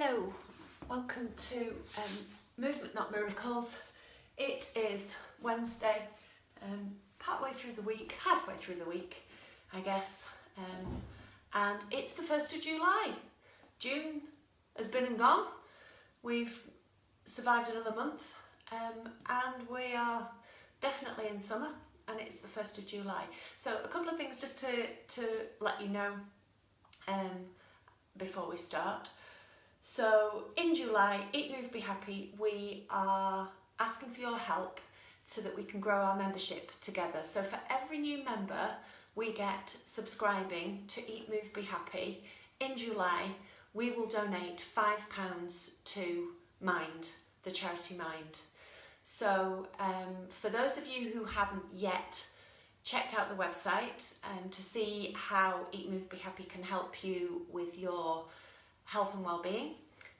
Hello, welcome to Movement Not Miracles. It is Wednesday, partway through the week, halfway through the week, I guess, and it's the 1st of July. June has been and gone. We've survived another month, and we are definitely in summer, and it's the 1st of July. So a couple of things just to let you know before we start. So in July, Eat, Move, Be Happy, we are asking for your help so that we can grow our membership together. So for every new member we get subscribing to Eat, Move, Be Happy, in July we will donate £5 to Mind, the charity Mind. So for those of you who haven't yet checked out the website to see how Eat, Move, Be Happy can help you with your health and well-being,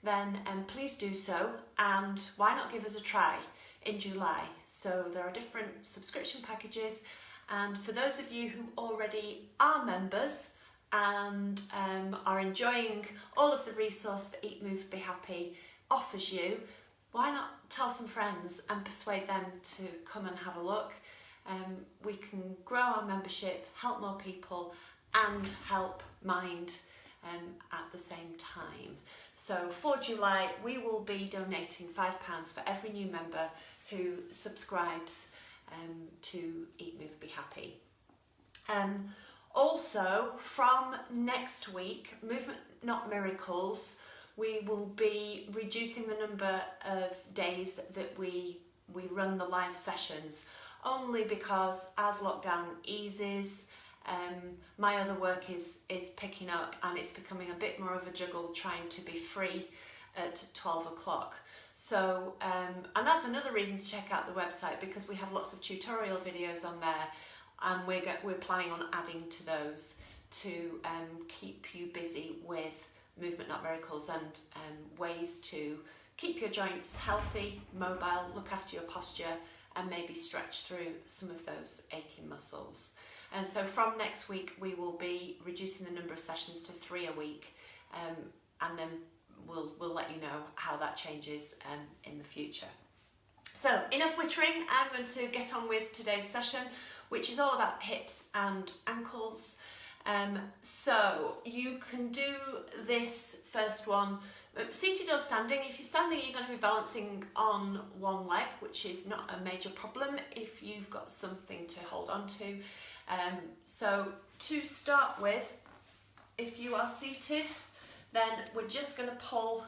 then please do so, and why not give us a try in July. So there are different subscription packages, and for those of you who already are members and are enjoying all of the resource that Eat, Move, Be Happy offers you, why not tell some friends and persuade them to come and have a look. We can grow our membership, help more people, and help Mind at the same time. So for July we will be donating £5 for every new member who subscribes to Eat, Move, Be Happy. Also from next week, Movement Not Miracles, we will be reducing the number of days that we run the live sessions, only because as lockdown eases, my other work is picking up, and it's becoming a bit more of a juggle trying to be free at 12 o'clock. So, and that's another reason to check out the website, because we have lots of tutorial videos on there, and we're planning on adding to those to keep you busy with Movement Not Miracles and ways to keep your joints healthy, mobile, look after your posture, and maybe stretch through some of those aching muscles. And so from next week we will be reducing the number of sessions to 3 a week, and then we'll let you know how that changes in the future. So enough wittering, I'm going to get on with today's session, which is all about hips and ankles. So you can do this first one seated or standing. If you're standing, you're going to be balancing on one leg, which is not a major problem if you've got something to hold on to. So to start with, if you are seated, then we're just going to pull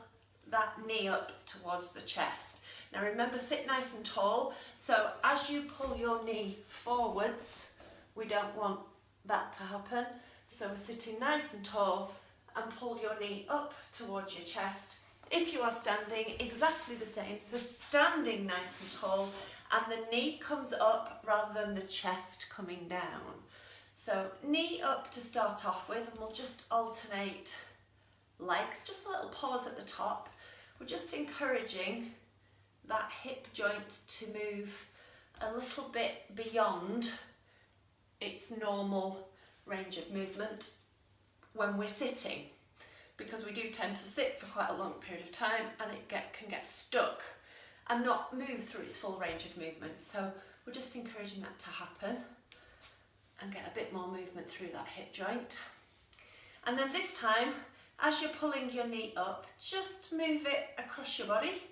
that knee up towards the chest. Now remember, sit nice and tall, so as you pull your knee forwards, we don't want that to happen. So we're sitting nice and tall and pull your knee up towards your chest. If you are standing, exactly the same, so standing nice and tall, and the knee comes up rather than the chest coming down. So knee up to start off with, and we'll just alternate legs, just a little pause at the top. We're just encouraging that hip joint to move a little bit beyond its normal range of movement when we're sitting, because we do tend to sit for quite a long period of time, and it can get stuck and not move through its full range of movement. So we're just encouraging that to happen and get a bit more movement through that hip joint. And then this time, as you're pulling your knee up, just move it across your body,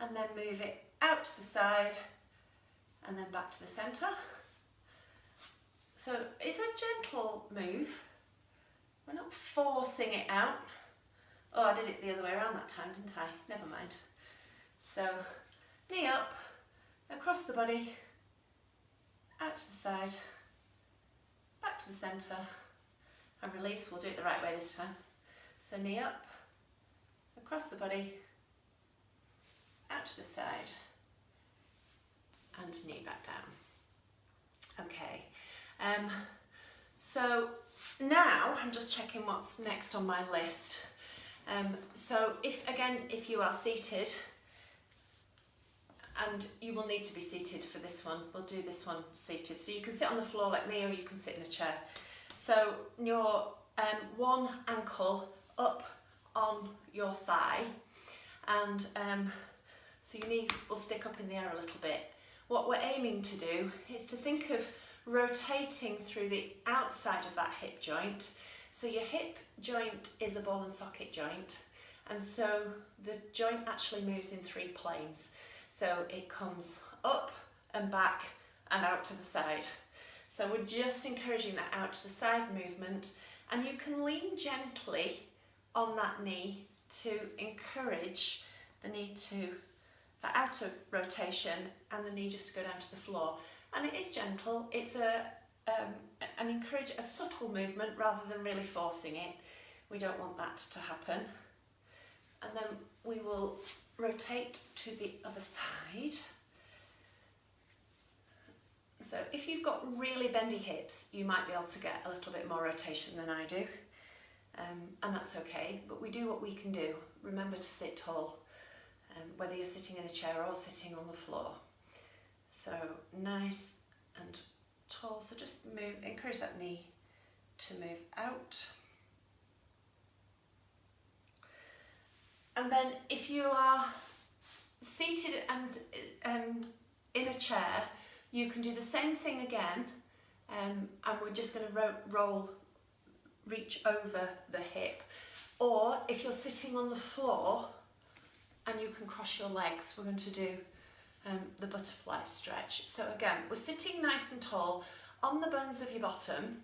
and then move it out to the side, and then back to the centre. So it's a gentle move. We're not forcing it out. Oh, I did it the other way around that time, didn't I? Never mind. So knee up, across the body, out to the side, back to the centre, and release. We'll do it the right way this time. So knee up, across the body, out to the side, and knee back down. Okay, so now I'm just checking what's next on my list. So if you are seated, and you will need to be seated for this one, we'll do this one seated. So you can sit on the floor like me, or you can sit in a chair. So your one ankle up on your thigh, and so your knee will stick up in the air a little bit. What we're aiming to do is to think of rotating through the outside of that hip joint. So your hip joint is a ball and socket joint, and so the joint actually moves in 3 planes. So it comes up and back and out to the side. So we're just encouraging that out to the side movement, and you can lean gently on that knee to encourage the knee to, the outer rotation, and the knee just to go down to the floor. And it is gentle, it's a subtle movement rather than really forcing it. We don't want that to happen. And then we will rotate to the other side. So if you've got really bendy hips, you might be able to get a little bit more rotation than I do, and that's okay, but we do what we can do. Remember to sit tall, whether you're sitting in a chair or sitting on the floor. So nice and tall, so just move, encourage that knee to move out. And then if you are seated and in a chair, you can do the same thing again, and we're just going to reach over the hip. Or if you're sitting on the floor and you can cross your legs, we're going to do the butterfly stretch. So again, we're sitting nice and tall on the bones of your bottom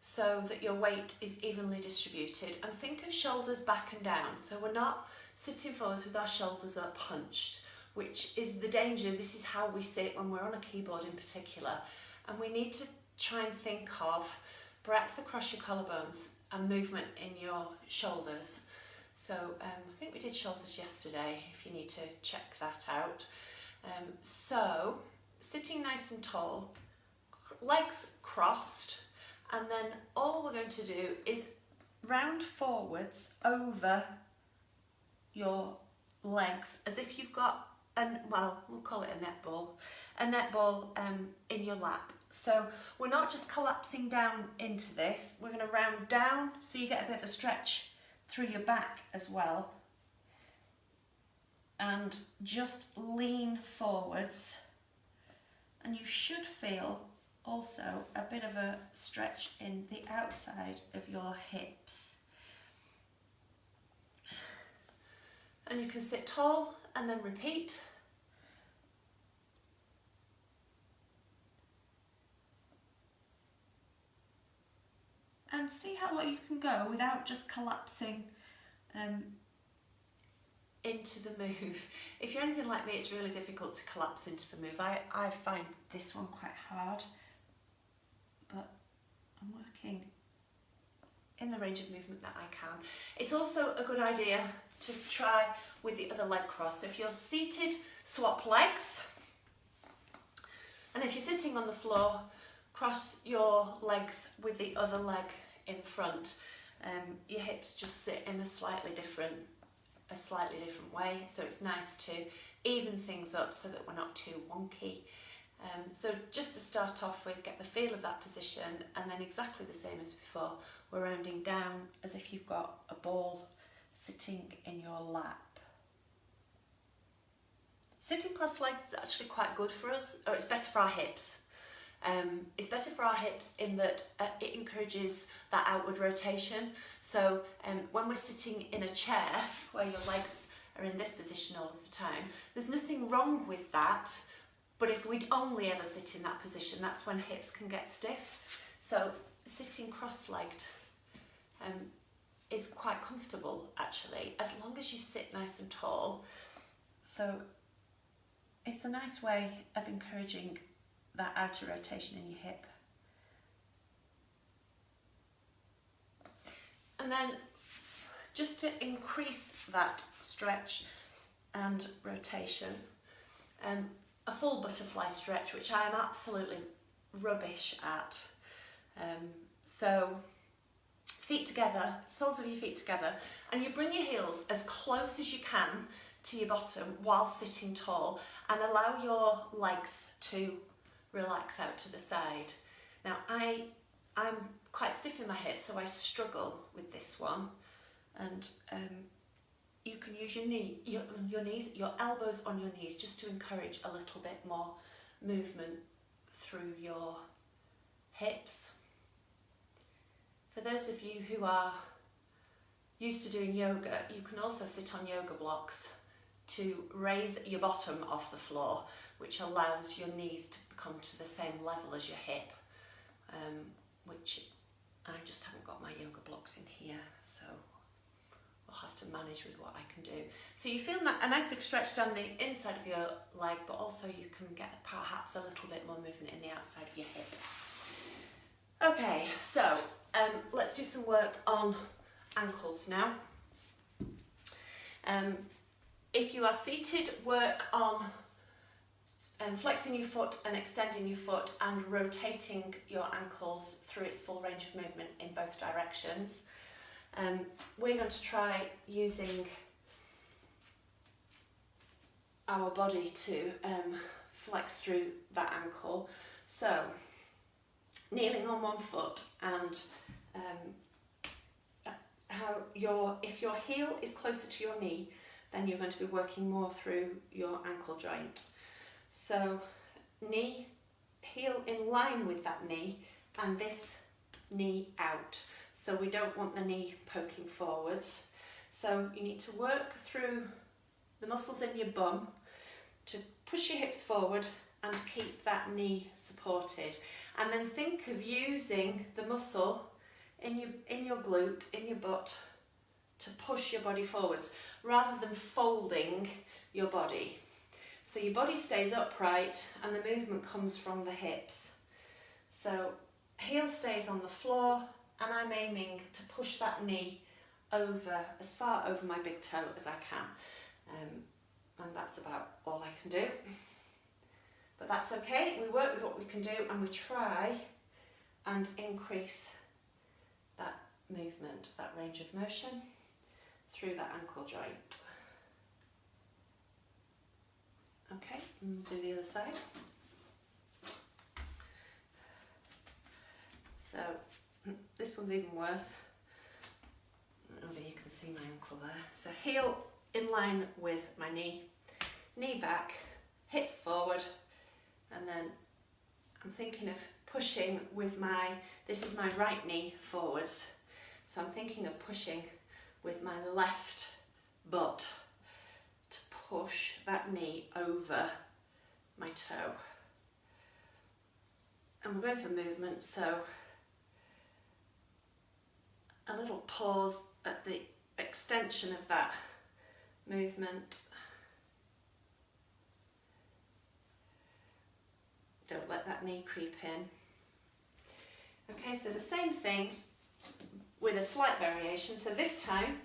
so that your weight is evenly distributed, and think of shoulders back and down. So we're not sitting forwards with our shoulders up hunched, which is the danger. This is how we sit when we're on a keyboard in particular, and we need to try and think of breadth across your collarbones and movement in your shoulders. So I think we did shoulders yesterday, if you need to check that out. So sitting nice and tall, legs crossed, and then all we're going to do is round forwards over your legs as if you've got we'll call it a netball in your lap. So we're not just collapsing down into this, we're going to round down so you get a bit of a stretch through your back as well, and just lean forwards, and you should feel also a bit of a stretch in the outside of your hips. And you can sit tall and then repeat. And see how low you can go without just collapsing into the move. If you're anything like me, it's really difficult to collapse into the move. I find this one quite hard, but I'm working in the range of movement that I can. It's also a good idea to try with the other leg cross. So if you're seated, swap legs, and if you're sitting on the floor, cross your legs with the other leg in front. Your hips just sit in a slightly different way, so it's nice to even things up so that we're not too wonky. So just to start off with, get the feel of that position, and then exactly the same as before, we're rounding down as if you've got a ball sitting in your lap. Sitting cross-legged is actually quite good for us, or it's better for our hips. It's better for our hips in that it encourages that outward rotation. So when we're sitting in a chair where your legs are in this position all of the time, there's nothing wrong with that, but if we'd only ever sit in that position, that's when hips can get stiff. So sitting cross-legged is quite comfortable actually, as long as you sit nice and tall. So it's a nice way of encouraging that outer rotation in your hip. And then just to increase that stretch and rotation, a full butterfly stretch, which I am absolutely rubbish at. So feet together, soles of your feet together, and you bring your heels as close as you can to your bottom while sitting tall, and allow your legs to relax out to the side. Now I'm quite stiff in my hips, so I struggle with this one. and you can use your knees, your elbows on your knees, just to encourage a little bit more movement through your hips. For those of you who are used to doing yoga, you can also sit on yoga blocks to raise your bottom off the floor, which allows your knees to come to the same level as your hip, which I just haven't got my yoga blocks in here, so we'll have to manage with what I can do. So you feel a nice big stretch down the inside of your leg, but also you can get perhaps a little bit more movement in the outside of your hip. Okay, so let's do some work on ankles now. If you are seated, work on flexing your foot and extending your foot and rotating your ankles through its full range of movement in both directions. We're going to try using our body to flex through that ankle. So, kneeling on one foot, and if your heel is closer to your knee, then you're going to be working more through your ankle joint. So heel in line with that knee, and this knee out. So we don't want the knee poking forwards. So you need to work through the muscles in your bum to push your hips forward and keep that knee supported. And then think of using the muscle in your glute, in your butt, to push your body forwards rather than folding your body. So your body stays upright and the movement comes from the hips. So heel stays on the floor, and I'm aiming to push that knee over, as far over my big toe as I can. And that's about all I can do. But that's okay, we work with what we can do and we try and increase that movement, that range of motion through that ankle joint. Okay, and do the other side. So this one's even worse. I don't know if you can see my ankle there. So heel in line with my knee, knee back, hips forward, and then I'm thinking of pushing with this is my right knee forwards. So I'm thinking of pushing with my left butt to push that knee over my toe. And we're going for movement, so a little pause at the extension of that movement. Don't let that knee creep in. Okay, so the same thing with a slight variation. So this time,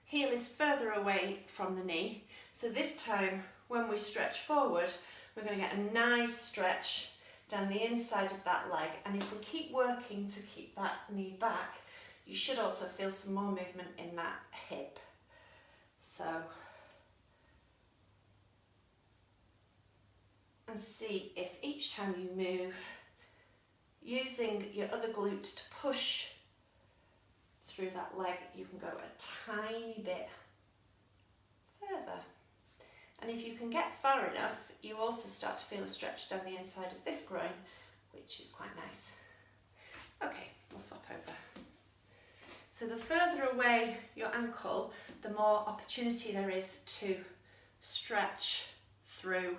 heel is further away from the knee. So this time, when we stretch forward, we're going to get a nice stretch down the inside of that leg. And if we keep working to keep that knee back, you should also feel some more movement in that hip. So, and see if each time you move, using your other glute to push through that leg, you can go a tiny bit further. And if you can get far enough, you also start to feel a stretch down the inside of this groin, which is quite nice. Okay, we'll swap over. So the further away your ankle, the more opportunity there is to stretch through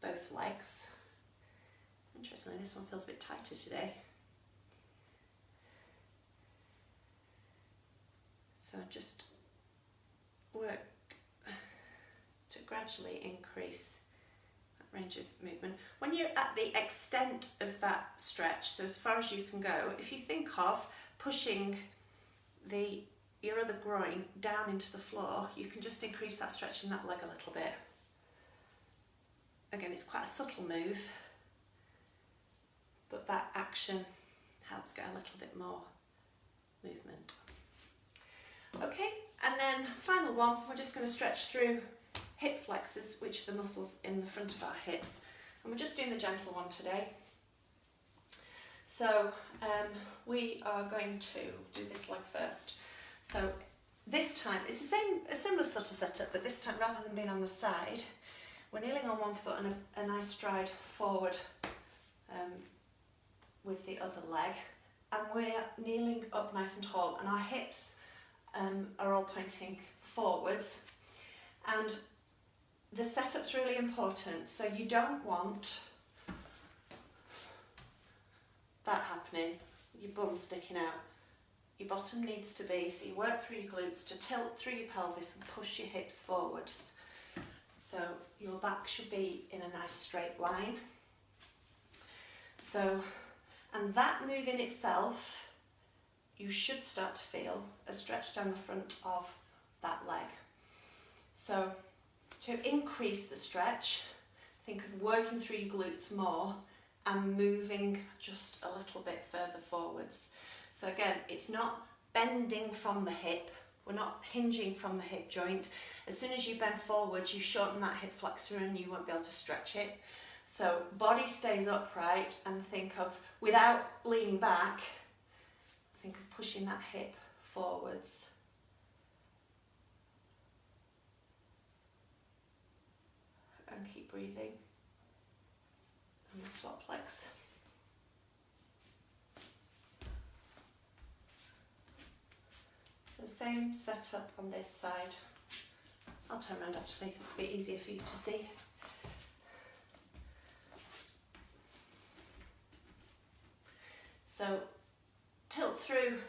both legs. Interestingly, this one feels a bit tighter today. So just work to gradually increase that range of movement. When you're at the extent of that stretch, so as far as you can go, if you think of pushing your other groin down into the floor, you can just increase that stretch in that leg a little bit. Again, it's quite a subtle move, but that action helps get a little bit more movement. Okay, and then final one, we're just going to stretch through hip flexors, which are the muscles in the front of our hips, and we're just doing the gentle one today. So we are going to do this leg first. So this time, it's a similar sort of setup, but this time rather than being on the side, we're kneeling on one foot and a nice stride forward with the other leg. And we're kneeling up nice and tall, and our hips are all pointing forwards. And the setup's really important, so you don't want that happening, your bum sticking out. Your bottom needs to be, so you work through your glutes to tilt through your pelvis and push your hips forwards. So your back should be in a nice straight line. So, and that move in itself, you should start to feel a stretch down the front of that leg. So to increase the stretch, think of working through your glutes more and moving just a little bit further forwards. So again, it's not bending from the hip, we're not hinging from the hip joint. As soon as you bend forwards, you shorten that hip flexor and you won't be able to stretch it. So body stays upright, and think of, without leaning back, think of pushing that hip forwards. And keep breathing. And we'll swap legs. So same setup on this side. I'll turn around actually, a bit easier for you to see. So tilt through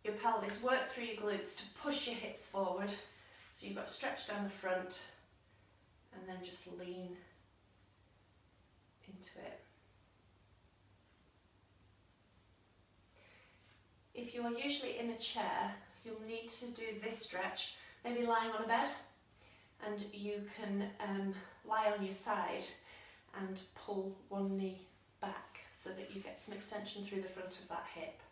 your pelvis, work through your glutes to push your hips forward. So you've got to stretch down the front and then just lean into it. If you are usually in a chair, you'll need to do this stretch, maybe lying on a bed, and you can lie on your side and pull one knee back so that you get some extension through the front of that hip.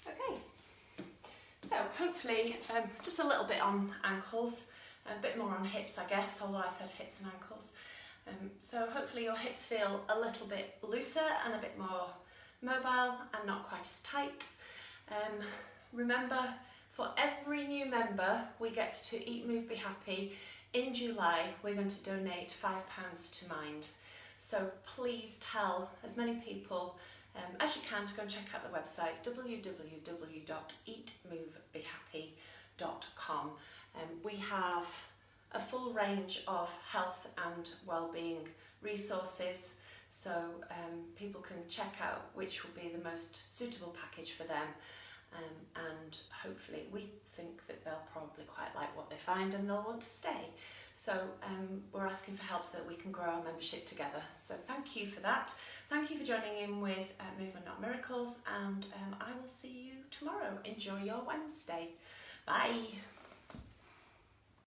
Okay, so hopefully just a little bit on ankles, a bit more on hips I guess, although I said hips and ankles. So hopefully your hips feel a little bit looser and a bit more mobile and not quite as tight. Remember, for every new member we get to Eat, Move, Be Happy, in July we're going to donate £5 to Mind. So please tell as many people as you can to go and check out the website www.eatmovebehappy.com. We have a full range of health and well-being resources, so people can check out which will be the most suitable package for them, and hopefully we think that they'll probably quite like what they find and they'll want to stay. So we're asking for help so that we can grow our membership together. So thank you for that. Thank you for joining in with Movement Not Miracles, and I will see you tomorrow. Enjoy your Wednesday. Bye.